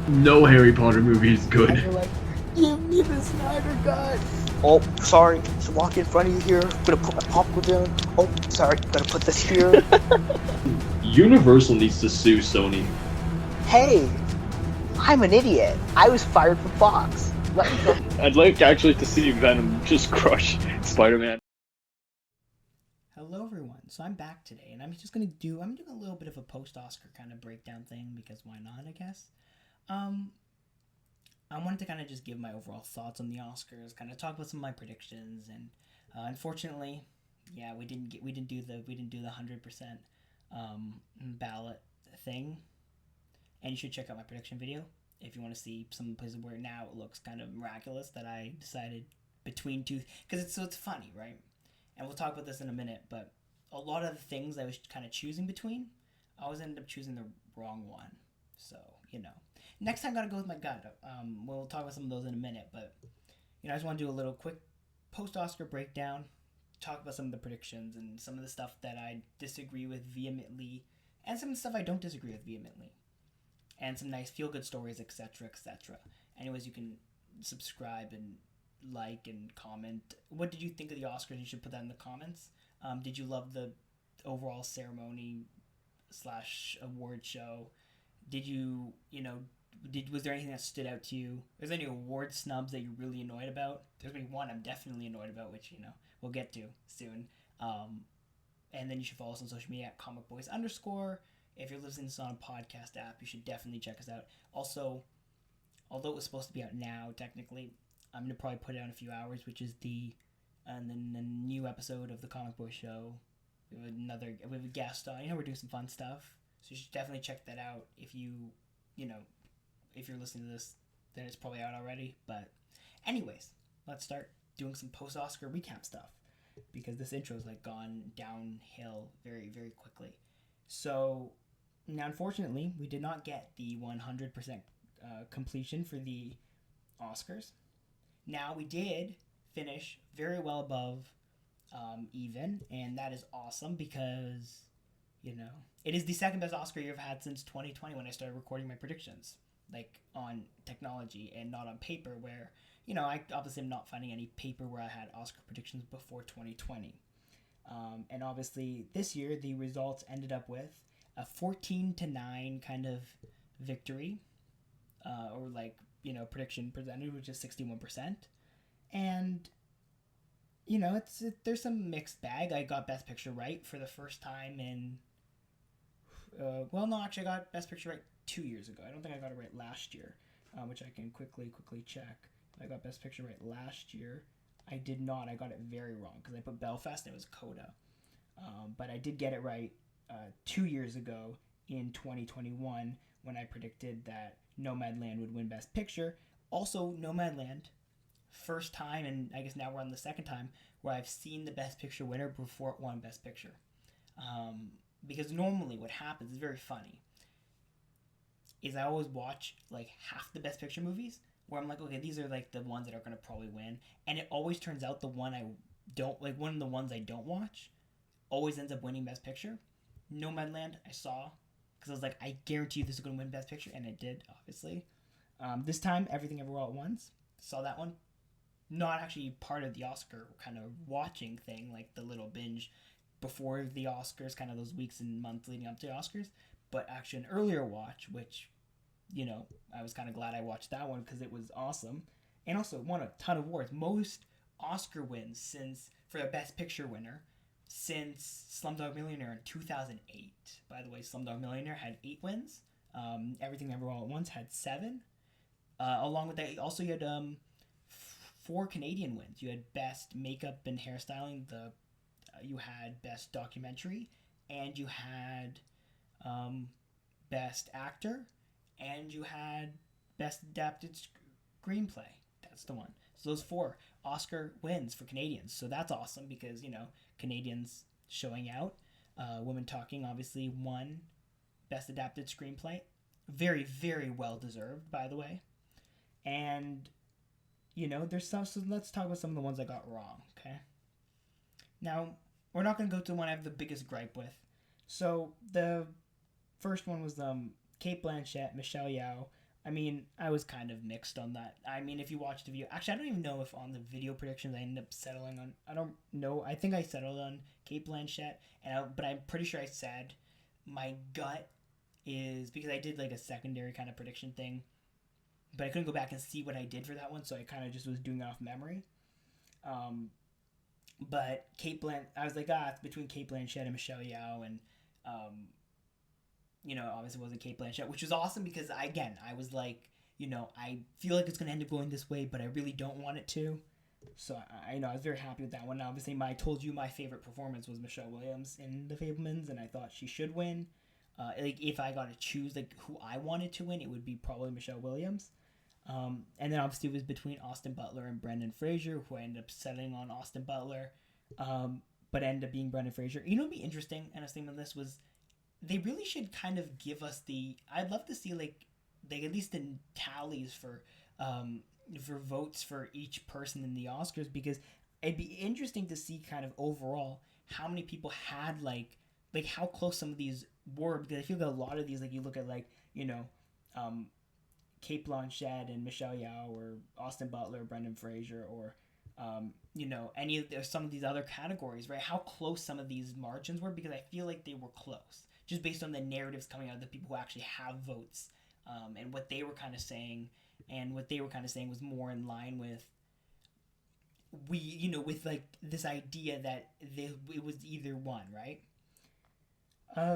No Harry Potter movie is And good. you're like, give me the Snyder Cut. Oh, sorry, just walk in front of you here. I'm gonna put my popcorn down. Oh, sorry, gotta put this here. Universal needs to sue Sony. Hey, I'm an idiot. I was fired from Fox. Let me go. I'd like actually to see Venom just crush Spider-Man. Hello everyone, so I'm back today, and I'm doing a little bit of a post-Oscar kind of breakdown thing, because why not, I guess. I wanted to kind of just give my overall thoughts on the Oscars, kind of talk about some of my predictions, and unfortunately, yeah, we didn't do the 100% ballot thing, and you should check out my prediction video if you want to see some of the places where now it looks kind of miraculous that I decided between two, because it's funny, right? And we'll talk about this in a minute, but a lot of the things I was kind of choosing between, I always ended up choosing the wrong one. So, next time I gotta go with my gut. We'll talk about some of those in a minute, but, I just want to do a little quick post-Oscar breakdown, talk about some of the predictions and some of the stuff that I disagree with vehemently, and some of the stuff I don't disagree with vehemently, and some nice feel-good stories, etc., etc. Anyways, you can subscribe and like and comment. What did you think of the Oscars? You should put that in the comments. Did you love the overall ceremony / award show? Did you, was there anything that stood out to you? Was there any award snubs that you're really annoyed about? There's been one I'm definitely annoyed about, which, we'll get to soon. And then you should follow us on social media at comicboys_. If you're listening to this on a podcast app, you should definitely check us out. Also, although it was supposed to be out now, technically, I'm going to probably put it out in a few hours, which is the new episode of the Comic Boy Show. We have a guest on. We're doing some fun stuff. So you should definitely check that out. If if you're listening to this, then it's probably out already. But anyways, let's start doing some post-Oscar recap stuff, because this intro has gone downhill very, very quickly. So now, unfortunately, we did not get the 100% completion for the Oscars. Now, we did finish very well above even, and that is awesome because, it is the second best Oscar year I've had since 2020 when I started recording my predictions, on technology and not on paper, where, I obviously am not finding any paper where I had Oscar predictions before 2020. And obviously, this year, the results ended up with a 14-9 kind of victory, or prediction presented, which is 61%. And, there's some mixed bag. I got Best Picture right for the first time in, actually I got Best Picture right 2 years ago. I don't think I got it right last year, which I can quickly check. I got Best Picture right last year. I did not. I got it very wrong because I put Belfast and it was Coda. But I did get it right 2 years ago in 2021 when I predicted that Nomadland would win Best Picture. Also, Nomadland, first time, and I guess now we're on the second time, where I've seen the Best Picture winner before it won Best Picture. Because normally what happens is very funny. Is I always watch half the Best Picture movies where I'm like, okay, these are the ones that are going to probably win. And it always turns out the one I don't, one of the ones I don't watch always ends up winning Best Picture. Nomadland, I saw, because I was like, I guarantee you this is going to win Best Picture, and it did, obviously. This time, Everything Everywhere All at Once, saw that one. Not actually part of the Oscar kind of watching thing, the little binge before the Oscars, kind of those weeks and months leading up to the Oscars, but actually an earlier watch, which, I was kind of glad I watched that one because it was awesome. And also won a ton of awards. Most Oscar wins for a Best Picture winner since Slumdog Millionaire in 2008. By the way, Slumdog Millionaire had 8 wins. Everything Everywhere All at Once had 7. Along with that, also you had 4 Canadian wins. You had Best Makeup and Hairstyling. You had Best Documentary, and you had Best Actor, and you had Best Adapted Screenplay. That's the one. So those 4 Oscar wins for Canadians. So that's awesome because, Canadians showing out. Women Talking obviously won Best Adapted Screenplay. Very, very well deserved, by the way. And, there's some, so let's talk about some of the ones I got wrong, okay? Now, we're not going to go to the one I have the biggest gripe with. So, the first one was Kate Blanchett, Michelle Yeoh, I mean, I was kind of mixed on that. I mean, if you watch the video, actually, I don't even know if on the video predictions I ended up settling on. I don't know. I think I settled on Kate Blanchett, but I'm pretty sure I said my gut is because I did like a secondary kind of prediction thing, but I couldn't go back and see what I did for that one, so I kind of just was doing it off memory. But I was like, it's between Kate Blanchett and Michelle Yeoh, and obviously it wasn't Kate Blanchett, which was awesome because I was like, I feel like it's gonna end up going this way, but I really don't want it to. So I was very happy with that one. Obviously, I told you my favorite performance was Michelle Williams in The Fabelmans, and I thought she should win. If I got to choose like who I wanted to win, it would be probably Michelle Williams. And then obviously it was between Austin Butler and Brendan Fraser, who I ended up settling on Austin Butler, but ended up being Brendan Fraser. What would be interesting, and I was thinking of this, was they really should kind of give us I'd love to see like at least the tallies for votes for each person in the Oscars, because it'd be interesting to see kind of overall how many people had like how close some of these were, because I feel that a lot of these, like you look at like Kate Blanchett and Michelle Yeoh, or Austin Butler, Brendan Fraser, or some of these other categories, right? How close some of these margins were, because I feel like they were close, just based on the narratives coming out of the people who actually have votes, and what they were kind of saying, and what they were kind of saying was more in line with with like this idea that it was either one, right?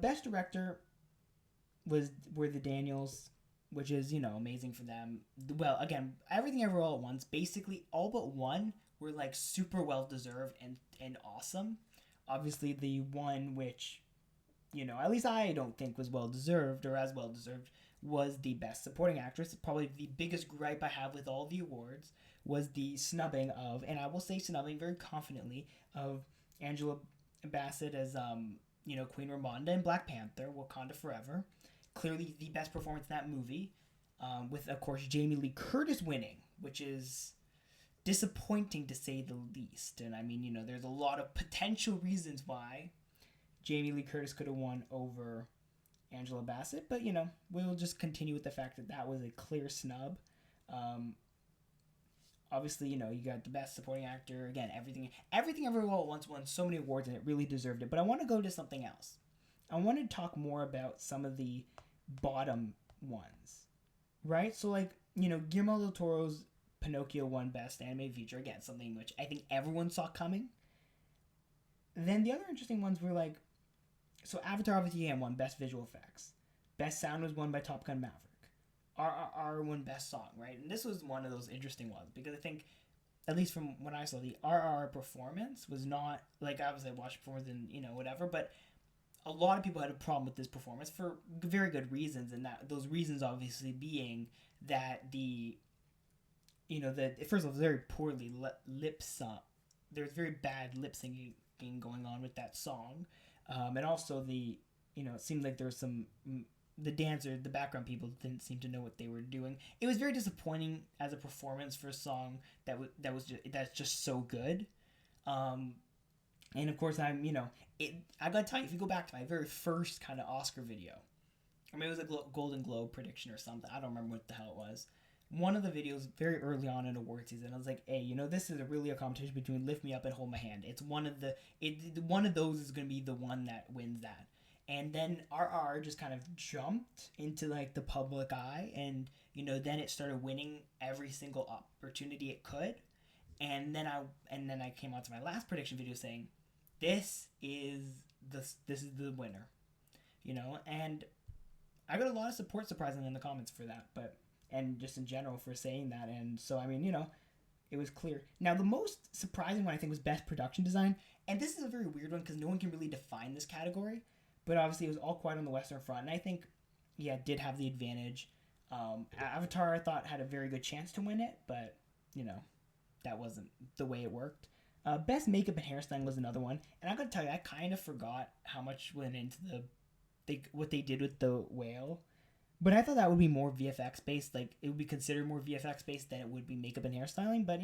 Best director were the Daniels, which is amazing for them. Well, again, Everything Everywhere All at Once, basically all but one were like super well deserved and awesome. Obviously, the one which at least I don't think was well deserved, or as well deserved, was the Best Supporting Actress. Probably the biggest gripe I have with all the awards was the snubbing of, and I will say snubbing very confidently, of Angela Bassett as Queen Ramonda in Black Panther: Wakanda Forever. Clearly the best performance in that movie, with of course Jamie Lee Curtis winning, which is disappointing to say the least. And I mean, there's a lot of potential reasons why Jamie Lee Curtis could have won over Angela Bassett, but we'll just continue with the fact that that was a clear snub. Obviously, you got the Best Supporting Actor. Again, Everything Everywhere All at Once won so many awards, and it really deserved it. But I want to go to something else. I want to talk more about some of the bottom ones, right? So, like, Guillermo del Toro's Pinocchio won Best Animated Feature. Again, something which I think everyone saw coming. Then the other interesting ones were like, so Avatar obviously won Best Visual Effects. Best Sound was won by Top Gun Maverick. RRR won Best Song, right? And this was one of those interesting ones, because I think, at least from when I saw, the RRR performance was not, like, obviously I watched before, then, whatever, but a lot of people had a problem with this performance for very good reasons, and that those reasons obviously being that first of all, very poorly lip sync. There's very bad lip syncing going on with that song, and also it seemed like there was some the background people didn't seem to know what they were doing. It was very disappointing as a performance for a song that's just so good. And of course, I gotta tell you, if you go back to my very first kind of Oscar video, or maybe it was a Golden Globe prediction or something, I don't remember what the hell it was. One of the videos very early on in award season, I was like, hey, this is really a competition between Lift Me Up and Hold My Hand. It's one of those is gonna be the one that wins that. And then RR just kind of jumped into like the public eye, and then it started winning every single opportunity it could. And then I came out to my last prediction video saying, this is the winner, and I got a lot of support, surprisingly, in the comments for that, and just in general for saying that. And so, I mean, it was clear. Now, the most surprising one I think was Best Production Design, and this is a very weird one because no one can really define this category, but obviously it was All Quiet on the Western Front, and I think, it did have the advantage. Avatar, I thought, had a very good chance to win it, but, that wasn't the way it worked. Best Makeup and Hairstyling was another one, and I gotta tell you, I kind of forgot how much went into what they did with the whale, but I thought that would be more VFX based. Like, it would be considered more VFX based than it would be makeup and hairstyling, but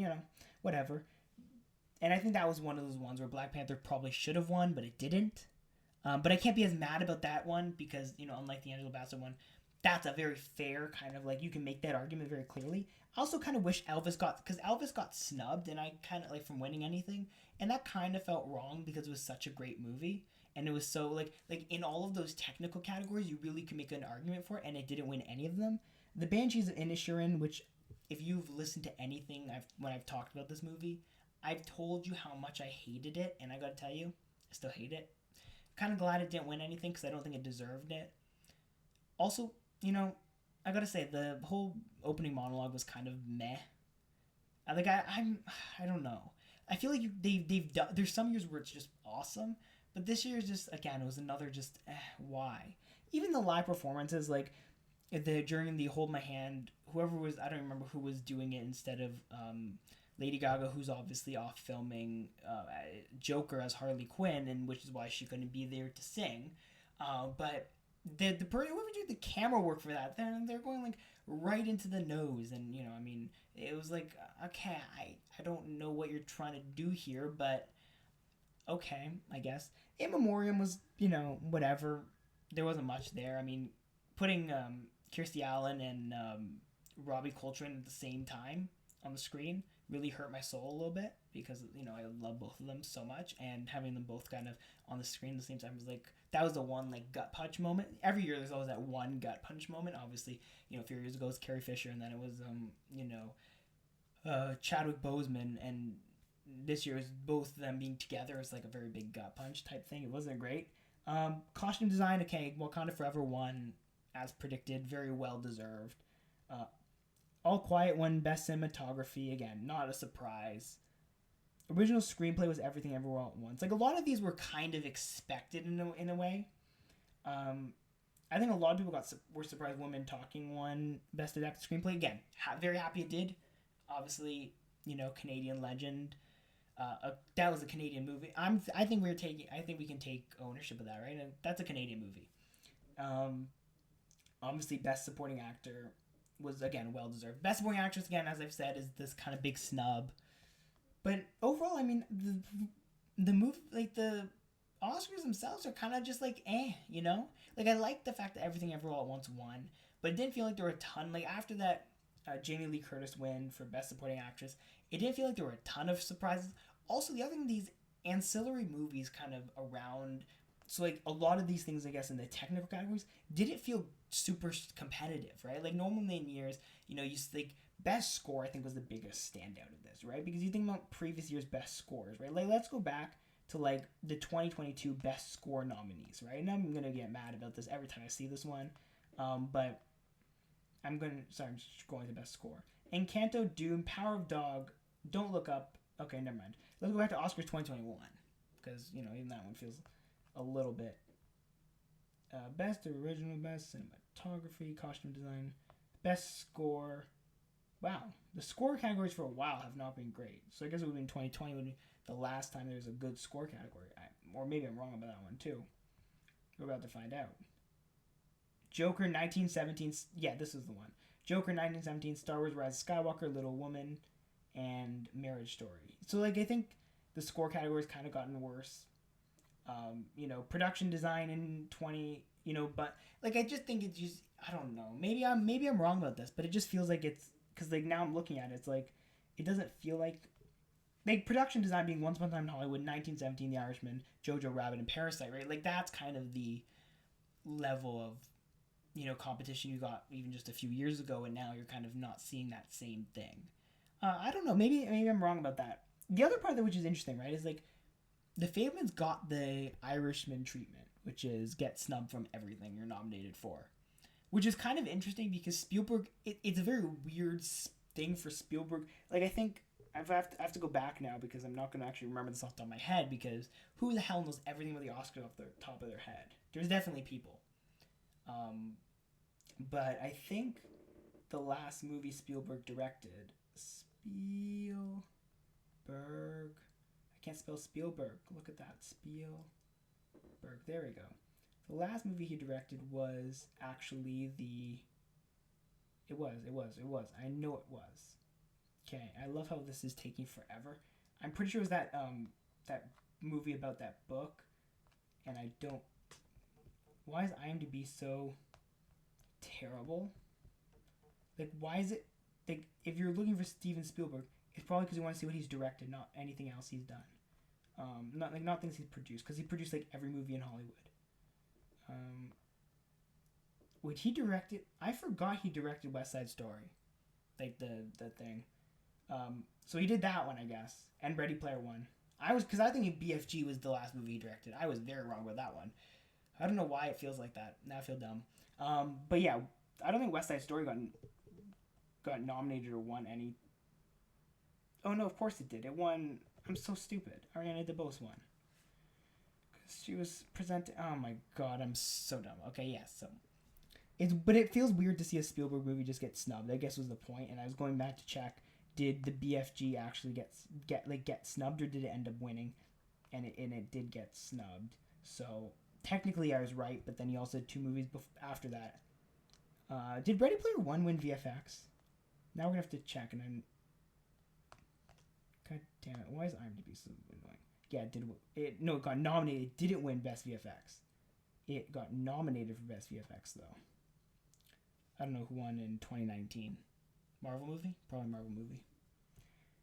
whatever. And I think that was one of those ones where Black Panther probably should have won, but it didn't. But I can't be as mad about that one because, unlike the Angela Bassett one, that's a very fair kind of, like, you can make that argument very clearly. I also kind of wish because Elvis got snubbed, and I kind of, like, from winning anything, and that kind of felt wrong because it was such a great movie, and it was so, like in all of those technical categories, you really could make an argument for it, and it didn't win any of them. The Banshees of Inisherin, which, if you've listened to anything when I've talked about this movie, I've told you how much I hated it, and I gotta tell you, I still hate it. Kind of glad it didn't win anything because I don't think it deserved it. Also, I gotta say, the whole opening monologue was kind of meh. I don't know. I feel like they've done. There's some years where it's just awesome, but this year is just, again, it was another just why. Even the live performances, like during the Hold My Hand, whoever was, I don't remember who was doing it instead of Lady Gaga, who's obviously off filming Joker as Harley Quinn, and which is why she couldn't be there to sing. But the person whoever did the camera work for that, they're going like right into the nose, and I mean, it was like, okay, I don't know what you're trying to do here, but okay, I guess. In Memoriam was, whatever. There wasn't much there. I mean, putting Kirstie Allen and Robbie Coltrane at the same time on the screen really hurt my soul a little bit because, I love both of them so much, and having them both kind of on the screen at the same time was like, that was the one like gut punch moment. Every year there's always that one gut punch moment. Obviously, a few years ago it was Carrie Fisher, and then it was Chadwick Boseman, and this year is both of them being together is like a very big gut punch type thing. It wasn't great. Costume design, okay, Wakanda Forever won as predicted, very well deserved. All Quiet won Best Cinematography, again, not a surprise. Original screenplay was Everything Everywhere All at Once. Like, a lot of these were kind of expected in a way. I think a lot of people were surprised Women Talking won Best Adapted Screenplay. Again, very happy it did. Obviously, Canadian legend. That was a Canadian movie. I think we can take ownership of that, right? And that's a Canadian movie. Obviously, Best Supporting Actor was, again, well deserved. Best Supporting Actress, again, as I've said, is this kind of big snub. But overall, I mean, the movie, like, the Oscars themselves are kind of just like, Like, I like the fact that Everything Everywhere All at Once won, but it didn't feel like there were a ton. Like, after that Jamie Lee Curtis win for Best Supporting Actress, it didn't feel like there were a ton of surprises. Also, the other thing, these ancillary movies kind of around, so like a lot of these things, I guess, in the technical categories, didn't feel super competitive, right? Like, normally in years, you like, Best Score, I think, was the biggest standout of this, right? Because you think about previous year's best scores, right? Like, let's go back to, like, the 2022 Best Score nominees, right? And I'm going to get mad about this every time I see this one. But I'm just going to Best Score. Encanto, Doom, Power of Dog, Don't Look Up. Okay, never mind. Let's go back to Oscars 2021. Because, even that one feels a little bit. Best Original, Best Cinematography, Costume Design, Best Score. Wow, the score categories for a while have not been great. So I guess it would have been 2020 would be the last time there was a good score category. Or maybe I'm wrong about that one too. We're about to find out. Joker 1917. Yeah, this is the one. Joker 1917, Star Wars Rise of Skywalker, Little Woman, and Marriage Story. So, like, I think the score category's kind of gotten worse. Production design in 20, but, like, I just think it's just, I don't know. Maybe I'm wrong about this, but it just feels like it's, because, like, now I'm looking at it, it's like, it doesn't feel like production design being Once Upon a Time in Hollywood, 1917, The Irishman, Jojo Rabbit, and Parasite, right? Like, that's kind of the level of, competition you got even just a few years ago, and now you're kind of not seeing that same thing. I don't know. Maybe I'm wrong about that. The other part of it, which is interesting, right, is, like, The Fablemans got the Irishman treatment, which is get snubbed from everything you're nominated for. Which is kind of interesting because Spielberg, it's a very weird thing for Spielberg. Like, I think I have to go back now because I'm not going to actually remember this off the top of my head, because who the hell knows everything about the Oscars off the top of their head? There's definitely people. But I think the last movie Spielberg directed, Spielberg, I can't spell Spielberg. Look at that. Spielberg. There we go. The last movie he directed was actually It was. I know it was. Okay, I love how this is taking forever. I'm pretty sure it was that movie about that book, and I don't... Why is IMDb so terrible. Like, why is it... Like, if you're looking for Steven Spielberg, it's probably because you want to see what he's directed, not anything else he's done. Not things he's produced, because he produced, like, every movie in Hollywood. Would he directed... I forgot he directed West Side Story. Like, the thing. So he did that one, I guess. And Ready Player One. Because I think BFG was the last movie he directed. I was very wrong about that one. I don't know why it feels like that. Now I feel dumb. But yeah, I don't think West Side Story got nominated or won any. Oh no, of course it did. It won. I'm so stupid. Ariana DeBose won. Because she was presented. Oh my god, I'm so dumb. Okay, yeah, so. But it feels weird to see a Spielberg movie just get snubbed, I guess was the point. And I was going back to check. Did the BFG actually get snubbed, or did it end up winning? And it did get snubbed. So technically I was right, but then he also had 2 movies after that. Did Ready Player One win VFX? Now we're gonna have to check, and then. God damn it! Why is IMDb so annoying? Yeah, it got nominated. It didn't win Best VFX. It got nominated for Best VFX though. I don't know who won in 2019. Marvel movie? Probably Marvel movie.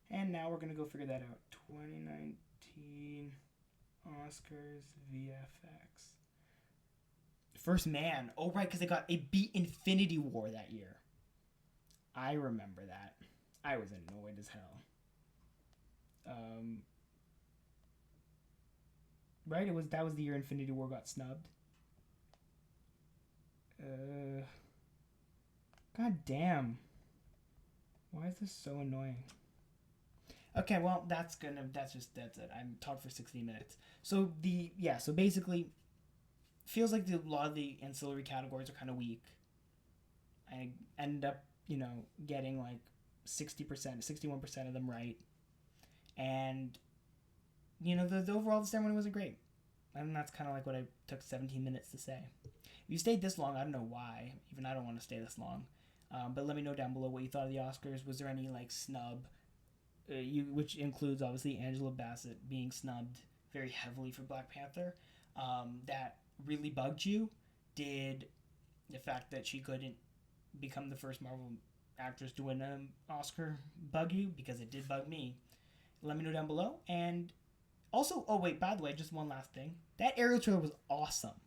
And now we're going to go figure that out. 2019 Oscars VFX. First Man. Oh, right, because it beat Infinity War that year. I remember that. I was annoyed as hell. Right? That was the year Infinity War got snubbed. God damn. Why is this so annoying? Okay, well, that's it. I'm talking for 60 minutes. So basically, feels like a lot of the ancillary categories are kind of weak. I end up, getting like 60%, 61% of them right. And, the overall ceremony wasn't great. And that's kind of like what I took 17 minutes to say. If you stayed this long, I don't know why. Even I don't want to stay this long. But let me know down below what you thought of the Oscars. Was there any snub, which includes obviously Angela Bassett being snubbed very heavily for Black Panther, that really bugged you? Did the fact that she couldn't become the first Marvel actress to win an Oscar bug you? Because it did bug me. Let me know down below. And also, oh wait, by the way, just one last thing. That Ariel trailer was awesome.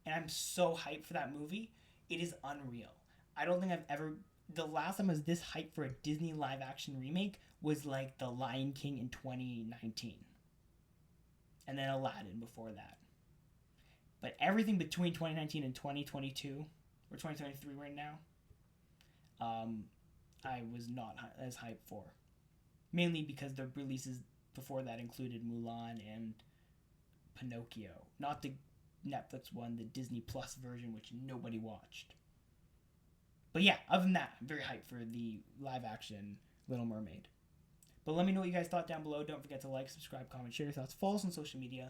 And I'm so hyped for that movie. It is unreal. I don't think I've ever... The last time I was this hyped for a Disney live-action remake was like The Lion King in 2019. And then Aladdin before that. But everything between 2019 and 2022, or 2023 right now, I was not as hyped for. Mainly because the releases before that included Mulan and Pinocchio. Not the Netflix one, the Disney Plus version, which nobody watched. But yeah, other than that, I'm very hyped for the live-action Little Mermaid. But let me know what you guys thought down below. Don't forget to like, subscribe, comment, share your thoughts. Follow us on social media.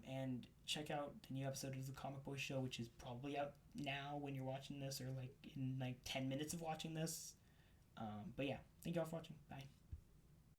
And check out the new episode of The Comic Boy Show, which is probably out now when you're watching this, or in 10 minutes of watching this. But yeah, thank you all for watching. Bye.